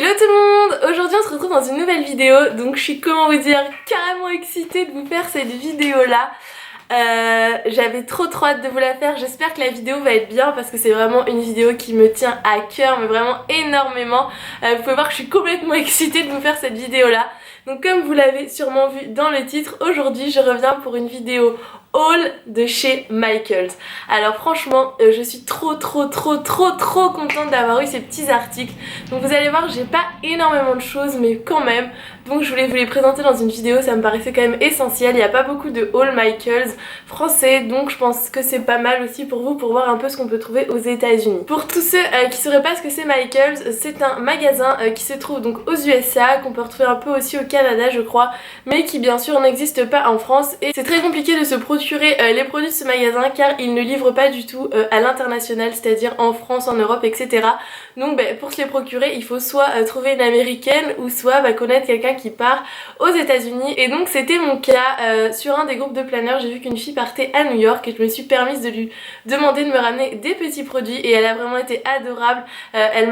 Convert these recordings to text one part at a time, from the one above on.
Hello tout le monde! Aujourd'hui on se retrouve dans une nouvelle vidéo, donc je suis, comment vous dire, carrément excitée de vous faire cette vidéo là. J'avais trop hâte de vous la faire, j'espère que la vidéo va être bien parce que c'est vraiment une vidéo qui me tient à cœur, mais vraiment énormément. Vous pouvez voir que je suis complètement excitée de vous faire cette vidéo là. Donc comme vous l'avez sûrement vu dans le titre, aujourd'hui je reviens pour une vidéo haul de chez Michaels. Alors franchement je suis trop contente d'avoir eu ces petits articles. Donc vous allez voir, j'ai pas énormément de choses mais quand même, donc je voulais vous les présenter dans une vidéo, ça me paraissait quand même essentiel. Il n'y a pas beaucoup de haul Michaels français, donc je pense que c'est pas mal aussi pour vous pour voir un peu ce qu'on peut trouver aux États-Unis. Pour tous ceux qui sauraient pas ce que c'est Michaels, c'est un magasin qui se trouve donc aux USA, qu'on peut retrouver un peu aussi au Canada je crois, mais qui bien sûr n'existe pas en France, et c'est très compliqué de se procurer les produits de ce magasin car il ne livre pas du tout à l'international, c'est-à-dire en France, en Europe, etc. Donc pour se les procurer il faut soit trouver une américaine ou soit connaître quelqu'un qui part aux États-Unis, et donc c'était mon cas. Sur un des groupes de planeurs j'ai vu qu'une fille partait à New York et je me suis permise de lui demander de me ramener des petits produits et elle a vraiment été adorable. Elle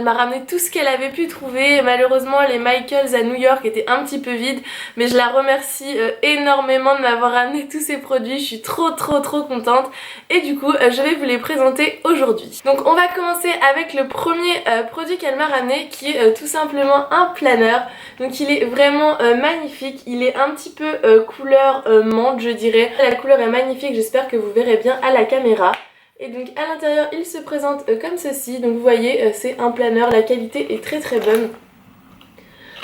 m'a ramené tout ce qu'elle avait pu trouver. Malheureusement les Michaels à New York étaient un petit peu vides, mais je la remercie énormément de m'avoir ramené tous ces produits. Je suis trop contente et du coup je vais vous les présenter aujourd'hui. Donc on va commencer avec le premier produit qu'elle m'a ramené, qui est tout simplement un planeur. Donc il est vraiment magnifique, il est un petit peu couleur menthe je dirais. La couleur est magnifique, j'espère que vous verrez bien à la caméra. Et donc à l'intérieur il se présente comme ceci. Donc vous voyez c'est un planeur, la qualité est très bonne.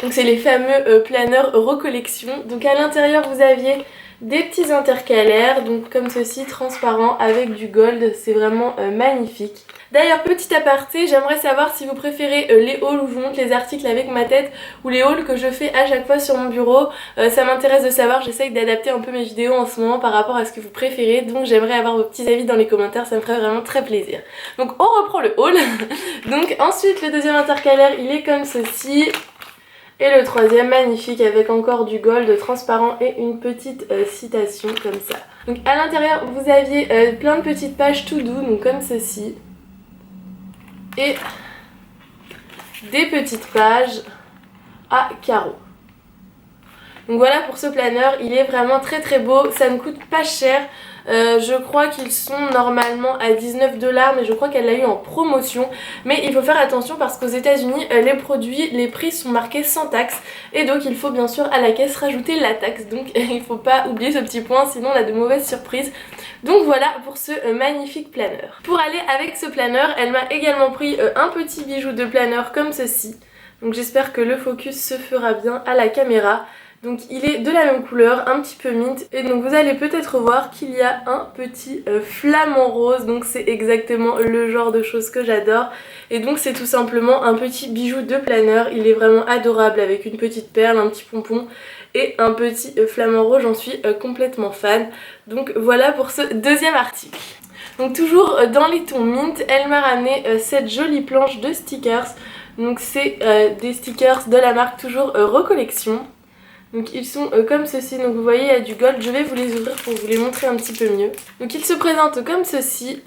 Donc c'est les fameux planeurs recollection. Donc à l'intérieur vous aviez des petits intercalaires, donc comme ceci, transparents avec du gold, c'est vraiment magnifique. D'ailleurs petit aparté, j'aimerais savoir si vous préférez les hauls où je vous montre les articles avec ma tête ou les hauls que je fais à chaque fois sur mon bureau. Ça m'intéresse de savoir, j'essaye d'adapter un peu mes vidéos en ce moment par rapport à ce que vous préférez, donc j'aimerais avoir vos petits avis dans les commentaires, ça me ferait vraiment très plaisir. Donc on reprend le haul. Donc ensuite le deuxième intercalaire il est comme ceci. Et le troisième magnifique avec encore du gold transparent et une petite citation comme ça. Donc à l'intérieur vous aviez plein de petites pages tout doux, donc comme ceci. Et des petites pages à carreaux. Donc voilà pour ce planeur, il est vraiment très beau, ça ne coûte pas cher. Je crois qu'ils sont normalement à 19 $, mais je crois qu'elle l'a eu en promotion. Mais il faut faire attention parce qu'aux États-Unis les produits, les prix sont marqués sans taxe, et donc il faut bien sûr à la caisse rajouter la taxe. Donc il faut pas oublier ce petit point, sinon on a de mauvaises surprises. Donc voilà pour ce magnifique planeur. Pour aller avec ce planeur, elle m'a également pris un petit bijou de planeur comme ceci. Donc j'espère que le focus se fera bien à la caméra. Donc il est de la même couleur, un petit peu mint, et donc vous allez peut-être voir qu'il y a un petit flamant rose, donc c'est exactement le genre de choses que j'adore. Et donc c'est tout simplement un petit bijou de planeur, il est vraiment adorable avec une petite perle, un petit pompon et un petit flamant rose, j'en suis complètement fan. Donc voilà pour ce deuxième article. Donc toujours dans les tons mint, elle m'a ramené cette jolie planche de stickers. Donc c'est des stickers de la marque toujours Recollection. Donc ils sont comme ceci, donc vous voyez il y a du gold, je vais vous les ouvrir pour vous les montrer un petit peu mieux. Donc ils se présentent comme ceci,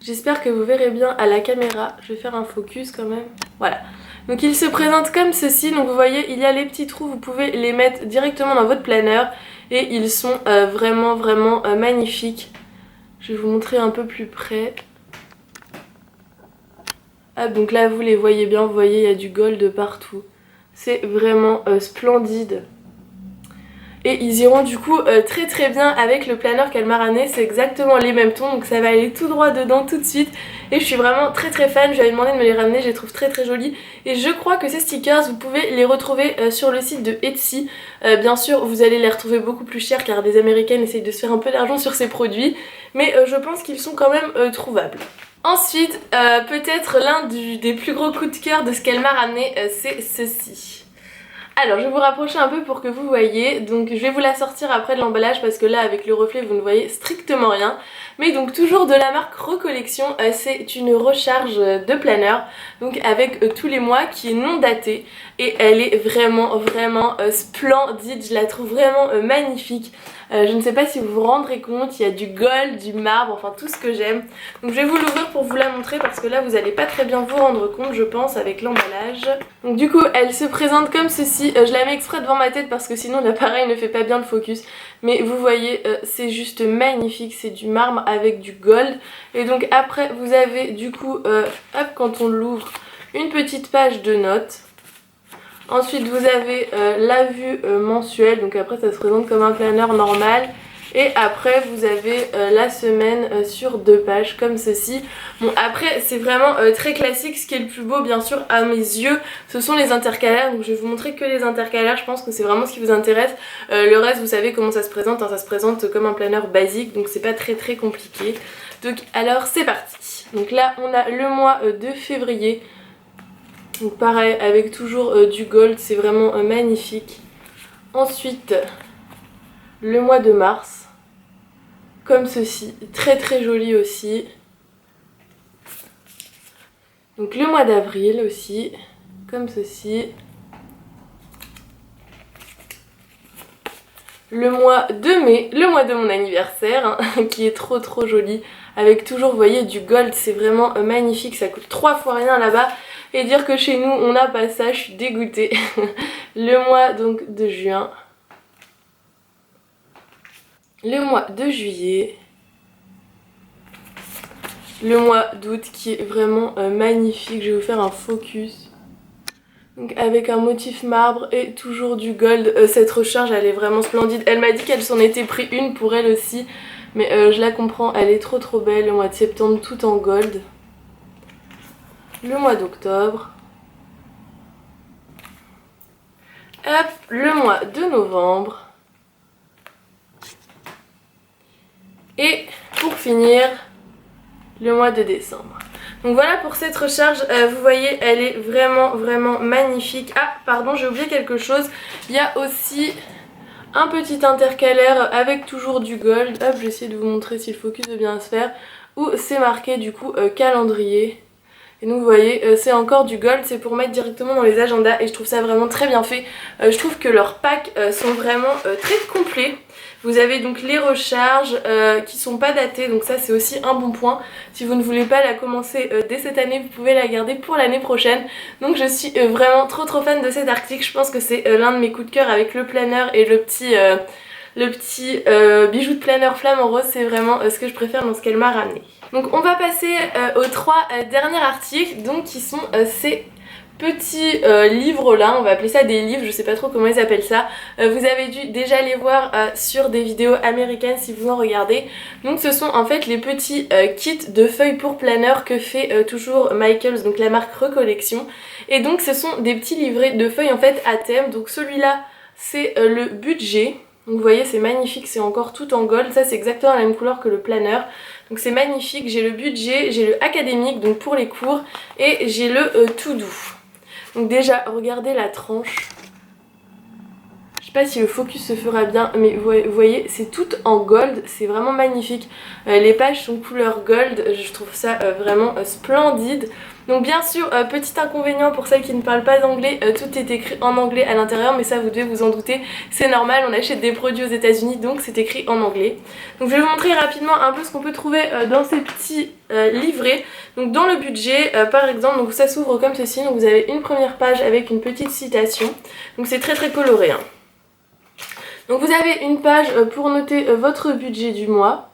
j'espère que vous verrez bien à la caméra, je vais faire un focus quand même, voilà. Donc ils se présentent comme ceci, donc vous voyez il y a les petits trous, vous pouvez les mettre directement dans votre planeur et ils sont vraiment magnifiques. Je vais vous montrer un peu plus près. Ah donc là vous les voyez bien, vous voyez il y a du gold partout. C'est vraiment splendide. Et ils iront du coup très bien avec le planeur qu'elle m'a ramené. C'est exactement les mêmes tons, donc ça va aller tout droit dedans tout de suite. Et je suis vraiment très fan, je lui avais demandé de me les ramener, je les trouve très jolis. Et je crois que ces stickers, vous pouvez les retrouver sur le site de Etsy. Bien sûr, vous allez les retrouver beaucoup plus chers car des américaines essayent de se faire un peu d'argent sur ces produits. Mais je pense qu'ils sont quand même trouvables. Ensuite, peut-être l'un des plus gros coups de cœur de ce qu'elle m'a ramené, c'est ceci. Alors je vais vous rapprocher un peu pour que vous voyez, donc je vais vous la sortir après de l'emballage parce que là avec le reflet vous ne voyez strictement rien. Mais donc toujours de la marque Recollection, c'est une recharge de planeur, donc avec tous les mois, qui est non datée, et elle est vraiment splendide, je la trouve vraiment magnifique. Je ne sais pas si vous vous rendrez compte, il y a du gold, du marbre, enfin tout ce que j'aime. Donc je vais vous l'ouvrir pour vous la montrer parce que là vous allez pas très bien vous rendre compte je pense avec l'emballage. Donc du coup elle se présente comme ceci, je la mets exprès devant ma tête parce que sinon l'appareil ne fait pas bien le focus. Mais vous voyez c'est juste magnifique, c'est du marbre avec du gold. Et donc après vous avez du coup, hop, quand on l'ouvre, une petite page de notes. Ensuite vous avez la vue mensuelle, donc après ça se présente comme un planeur normal. Et après vous avez la semaine sur 2 pages comme ceci. Bon après c'est vraiment très classique, ce qui est le plus beau bien sûr à mes yeux ce sont les intercalaires. Donc je vais vous montrer que les intercalaires, je pense que c'est vraiment ce qui vous intéresse. Le reste vous savez comment ça se présente, hein, ça se présente comme un planeur basique donc c'est pas très compliqué. Donc alors c'est parti. Donc là on a le mois de février. Donc pareil avec toujours du gold, c'est vraiment magnifique. Ensuite le mois de mars, comme ceci, très joli aussi. Donc le mois d'avril aussi, comme ceci. Le mois de mai, le mois de mon anniversaire, hein, qui est trop joli, avec toujours, vous voyez, du gold, c'est vraiment magnifique, ça coûte 3 fois rien là-bas. Et dire que chez nous, on n'a pas ça, je suis dégoûtée. Le mois donc de juin. Le mois de juillet. Le mois d'août qui est vraiment magnifique, je vais vous faire un focus. Donc avec un motif marbre et toujours du gold. Cette recharge elle est vraiment splendide. Elle m'a dit qu'elle s'en était pris une pour elle aussi. Mais je la comprends, elle est trop belle. Le mois de septembre tout en gold. Le mois d'octobre. Hop, le mois de novembre. Et pour finir, le mois de décembre. Donc voilà pour cette recharge, vous voyez elle est vraiment magnifique. Ah pardon j'ai oublié quelque chose, il y a aussi un petit intercalaire avec toujours du gold. Hop je vais essayer de vous montrer si le focus veut bien se faire. Où c'est marqué du coup calendrier. Et donc vous voyez c'est encore du gold, c'est pour mettre directement dans les agendas et je trouve ça vraiment très bien fait. Je trouve que leurs packs sont vraiment très complets. Vous avez donc les recharges qui sont pas datées, donc ça c'est aussi un bon point. Si vous ne voulez pas la commencer dès cette année, vous pouvez la garder pour l'année prochaine. Donc je suis vraiment trop fan de cet article, je pense que c'est l'un de mes coups de cœur avec le planeur et le petit bijou de planeur flamme en rose, c'est vraiment ce que je préfère dans ce qu'elle m'a ramené. Donc on va passer aux 3 derniers articles, donc qui sont ces petits livres là, on va appeler ça des livres, je sais pas trop comment ils appellent ça. Vous avez dû déjà les voir sur des vidéos américaines si vous en regardez. Donc ce sont en fait les petits kits de feuilles pour planeur que fait toujours Michaels, donc la marque Recollection. Et donc ce sont des petits livrets de feuilles en fait à thème. Donc celui-là c'est le budget. Donc vous voyez c'est magnifique, c'est encore tout en gold, ça c'est exactement la même couleur que le planeur. Donc c'est magnifique, j'ai le budget, j'ai le académique donc pour les cours et j'ai le tout doux. Donc déjà regardez la tranche. Je sais pas si le focus se fera bien mais vous voyez c'est tout en gold, c'est vraiment magnifique. Les pages sont couleur gold, je trouve ça vraiment splendide. Donc bien sûr, petit inconvénient pour celles qui ne parlent pas d'anglais, tout est écrit en anglais à l'intérieur, mais ça vous devez vous en douter, c'est normal, on achète des produits aux États-Unis donc c'est écrit en anglais. Donc je vais vous montrer rapidement un peu ce qu'on peut trouver dans ces petits livrets. Donc dans le budget, par exemple, donc ça s'ouvre comme ceci, donc vous avez une première page avec une petite citation, donc c'est très coloré. Hein. Donc vous avez une page pour noter votre budget du mois.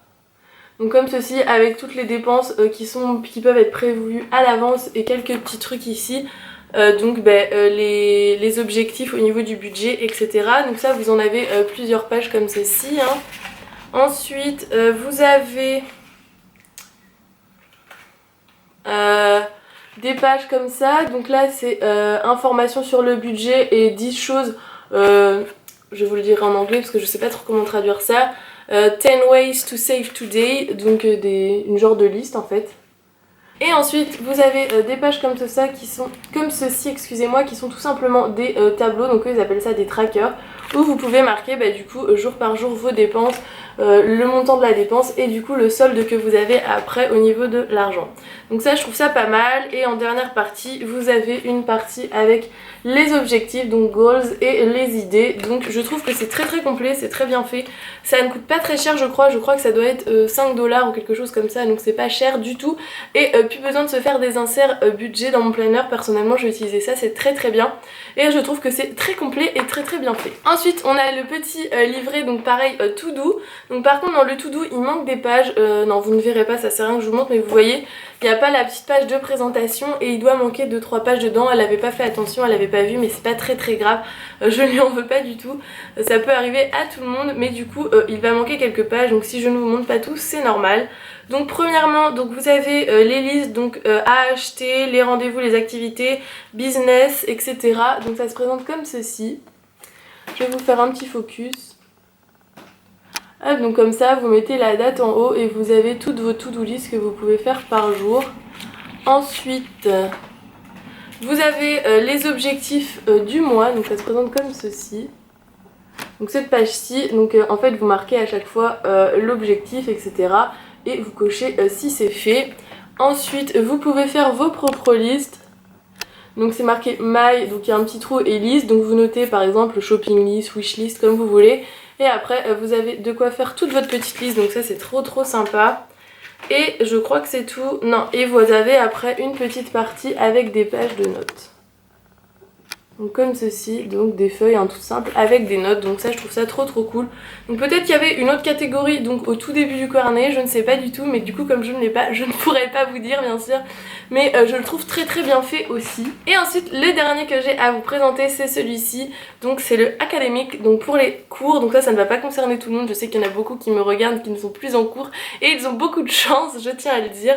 Donc comme ceci avec toutes les dépenses qui peuvent être prévues à l'avance et quelques petits trucs ici. Les objectifs au niveau du budget etc. Donc ça vous en avez plusieurs pages comme ceci. Hein. Ensuite vous avez des pages comme ça. Donc là c'est information sur le budget et 10 choses. Je vais vous le dire en anglais parce que je sais pas trop comment traduire ça. 10 ways to save today, donc une genre de liste en fait. Et ensuite vous avez des pages comme ça qui sont comme ceci, excusez-moi, qui sont tout simplement des tableaux, donc eux ils appellent ça des trackers, où vous pouvez marquer du coup jour par jour vos dépenses. le montant de la dépense et du coup le solde que vous avez après au niveau de l'argent. Donc ça je trouve ça pas mal. Et en dernière partie vous avez une partie avec les objectifs, donc goals et les idées. Donc je trouve que c'est très complet, c'est très bien fait. Ça ne coûte pas très cher je crois que ça doit être 5 $ ou quelque chose comme ça, donc c'est pas cher du tout. Et plus besoin de se faire des inserts budget dans mon planner. Personnellement je vais utiliser ça, c'est très bien. Et je trouve que c'est très complet et très bien fait. Ensuite on a le petit livret, donc pareil to do. Donc par contre dans le to do il manque des pages, non vous ne verrez pas, ça sert à rien que je vous montre, mais vous voyez il n'y a pas la petite page de présentation et il doit manquer 2-3 pages dedans. Elle avait pas fait attention, elle avait pas vu, mais c'est pas très grave, je lui en veux pas du tout. Ça peut arriver à tout le monde, mais du coup il va manquer quelques pages, donc si je ne vous montre pas tout c'est normal. Donc premièrement donc vous avez les listes donc à acheter, les rendez-vous, les activités, business, etc. Donc ça se présente comme ceci. Je vais vous faire un petit focus. Hop, donc comme ça vous mettez la date en haut et vous avez toutes vos to-do list que vous pouvez faire par jour. Ensuite vous avez les objectifs du mois, donc ça se présente comme ceci. Donc cette page-ci, donc en fait vous marquez à chaque fois l'objectif, etc. et vous cochez si c'est fait. Ensuite vous pouvez faire vos propres listes. Donc c'est marqué my, donc il y a un petit trou et list, donc vous notez par exemple shopping list, wish list, comme vous voulez. Et après vous avez de quoi faire toute votre petite liste, donc ça c'est trop sympa. Et je crois que c'est tout. Non, et vous avez après une petite partie avec des pages de notes. Donc comme ceci, donc des feuilles tout simples avec des notes, donc ça je trouve ça trop cool. Donc peut-être qu'il y avait une autre catégorie donc au tout début du carnet, je ne sais pas du tout, mais du coup comme je ne l'ai pas, je ne pourrais pas vous dire bien sûr, mais je le trouve très bien fait aussi. Et ensuite le dernier que j'ai à vous présenter c'est celui-ci, donc c'est le académique, donc pour les cours, donc ça ne va pas concerner tout le monde, je sais qu'il y en a beaucoup qui me regardent qui ne sont plus en cours et ils ont beaucoup de chance, je tiens à le dire.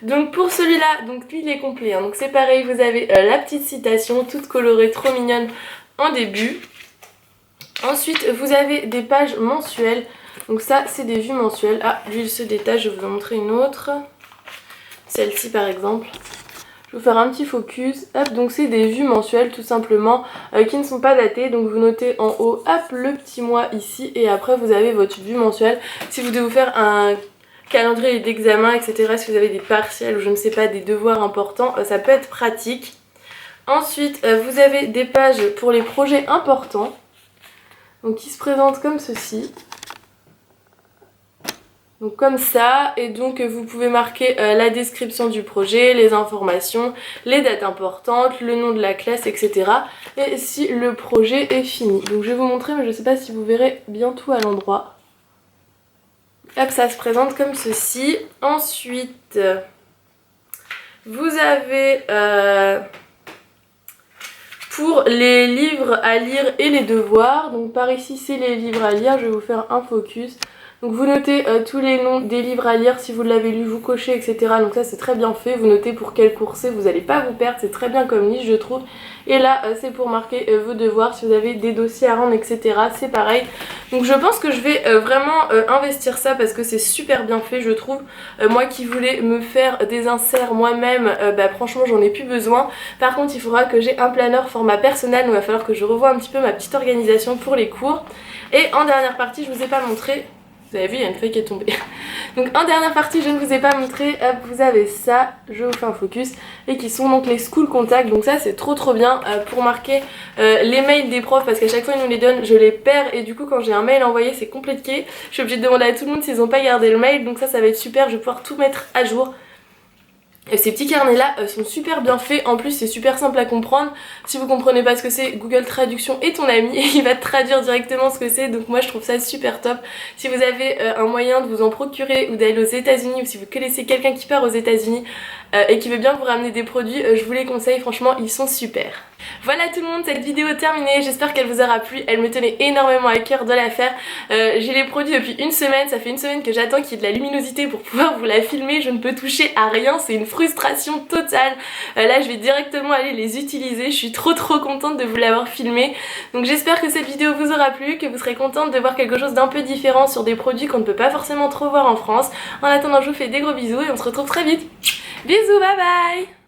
Donc pour celui-là, donc lui il est complet, donc c'est pareil, vous avez la petite citation toute colorée, trop mignonne en début. Ensuite vous avez des pages mensuelles, donc ça c'est des vues mensuelles. Ah lui il se détache, je vais vous en montrer une autre, celle-ci par exemple. Je vais vous faire un petit focus. Hop, donc c'est des vues mensuelles tout simplement qui ne sont pas datées, donc vous notez en haut hop le petit mois ici et après vous avez votre vue mensuelle. Si vous devez vous faire un calendrier d'examen, etc., si vous avez des partiels ou je ne sais pas, des devoirs importants, ça peut être pratique. Ensuite vous avez des pages pour les projets importants, donc qui se présentent comme ceci, donc comme ça, et donc vous pouvez marquer la description du projet, les informations, les dates importantes, le nom de la classe, etc. et si le projet est fini. Donc je vais vous montrer, mais je ne sais pas si vous verrez bien tout à l'endroit. Hop, ça se présente comme ceci. Ensuite vous avez pour les livres à lire et les devoirs, donc par ici c'est les livres à lire, je vais vous faire un focus. Donc vous notez tous les noms des livres à lire, si vous l'avez lu, vous cochez, etc. Donc ça c'est très bien fait, vous notez pour quel cours c'est, vous n'allez pas vous perdre, c'est très bien comme liste je trouve. Et là c'est pour marquer vos devoirs, si vous avez des dossiers à rendre, etc. c'est pareil. Donc je pense que je vais vraiment investir ça parce que c'est super bien fait je trouve. Moi qui voulais me faire des inserts moi-même, franchement j'en ai plus besoin. Par contre il faudra que j'ai un planner format personnel, donc il va falloir que je revoie un petit peu ma petite organisation pour les cours. Et en dernière partie, je vous ai pas montré. Vous avez vu, il y a une feuille qui est tombée. Donc en dernière partie, je ne vous ai pas montré, hop, vous avez ça, je vous fais un focus, et qui sont donc les school contacts. Donc ça c'est trop bien pour marquer les mails des profs, parce qu'à chaque fois ils nous les donnent, je les perds, et du coup quand j'ai un mail envoyé c'est compliqué. Je suis obligée de demander à tout le monde s'ils n'ont pas gardé le mail, donc ça va être super, je vais pouvoir tout mettre à jour. Et ces petits carnets là sont super bien faits, en plus c'est super simple à comprendre. Si vous comprenez pas ce que c'est, Google Traduction est ton ami et il va te traduire directement ce que c'est, donc moi je trouve ça super top. Si vous avez un moyen de vous en procurer ou d'aller aux États-Unis, ou si vous connaissez quelqu'un qui part aux États-Unis et qui veut bien vous ramener des produits, je vous les conseille, franchement ils sont super. Voilà tout le monde, cette vidéo est terminée, j'espère qu'elle vous aura plu, elle me tenait énormément à cœur de la faire. J'ai les produits depuis une semaine, ça fait une semaine que j'attends qu'il y ait de la luminosité pour pouvoir vous la filmer, je ne peux toucher à rien, c'est une frustration totale. Là je vais directement aller les utiliser, je suis trop contente de vous l'avoir filmé. Donc j'espère que cette vidéo vous aura plu, que vous serez contente de voir quelque chose d'un peu différent sur des produits qu'on ne peut pas forcément trop voir en France. En attendant je vous fais des gros bisous et on se retrouve très vite. Bisous, bye bye.